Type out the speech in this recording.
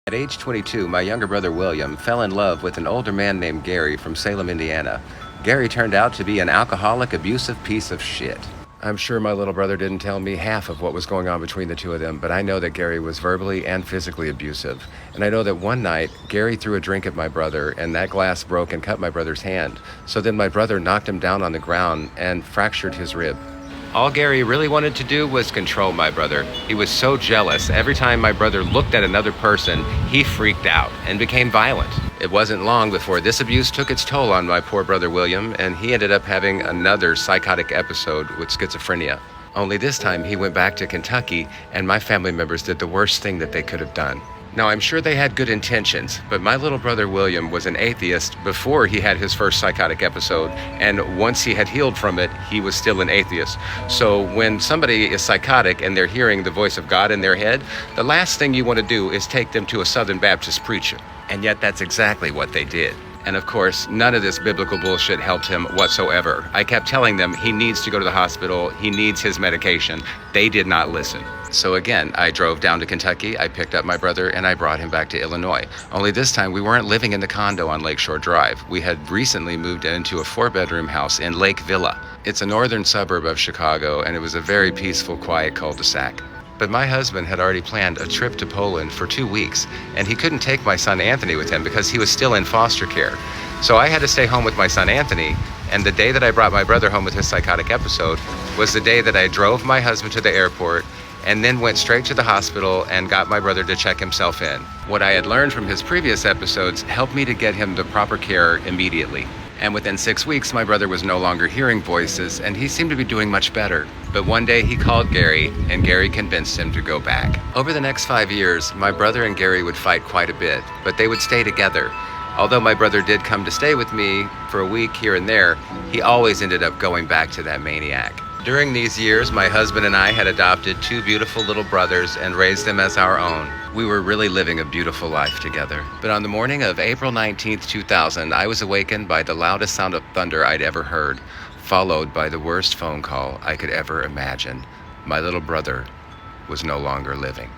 At age 22, my younger brother William fell in love with an older man named Gary from Salem, Indiana. Gary turned out to be an alcoholic, abusive piece of shit. I'm sure my little brother didn't tell me half of what was going on between the two of them, but I know that Gary was verbally and physically abusive. And I know that one night, Gary threw a drink at my brother, and that glass broke and cut my brother's hand. So then my brother knocked him down on the ground and fractured his rib. All Gary really wanted to do was control my brother. He was so jealous. Every time my brother looked at another person, he freaked out and became violent. It wasn't long before this abuse took its toll on my poor brother William, and he ended up having another psychotic episode with schizophrenia. Only this time he went back to Kentucky, and my family members did the worst thing that they could have done. Now, I'm sure they had good intentions, but my little brother William was an atheist before he had his first psychotic episode, and once he had healed from it, he was still an atheist. So when somebody is psychotic and they're hearing the voice of God in their head, the last thing you want to do is take them to a Southern Baptist preacher. And yet that's exactly what they did. And of course, none of this biblical bullshit helped him whatsoever. I kept telling them he needs to go to the hospital, he needs his medication. They did not listen. So again, I drove down to Kentucky, I picked up my brother, and I brought him back to Illinois. Only this time, we weren't living in the condo on Lakeshore Drive. We had recently moved into a 4-bedroom house in Lake Villa. It's a northern suburb of Chicago, and it was a very peaceful, quiet cul-de-sac. But my husband had already planned a trip to Poland for 2 weeks, and he couldn't take my son Anthony with him because he was still in foster care. So I had to stay home with my son Anthony, and the day that I brought my brother home with his psychotic episode was the day that I drove my husband to the airport and then went straight to the hospital and got my brother to check himself in. What I had learned from his previous episodes helped me to get him the proper care immediately. And within 6 weeks, my brother was no longer hearing voices, and he seemed to be doing much better. But one day he called Gary, and Gary convinced him to go back. Over the next 5 years, my brother and Gary would fight quite a bit, but they would stay together. Although my brother did come to stay with me for a week here and there, he always ended up going back to that maniac. During these years, my husband and I had adopted 2 beautiful little brothers and raised them as our own. We were really living a beautiful life together. But on the morning of April 19th, 2000, I was awakened by the loudest sound of thunder I'd ever heard, followed by the worst phone call I could ever imagine. My little brother was no longer living.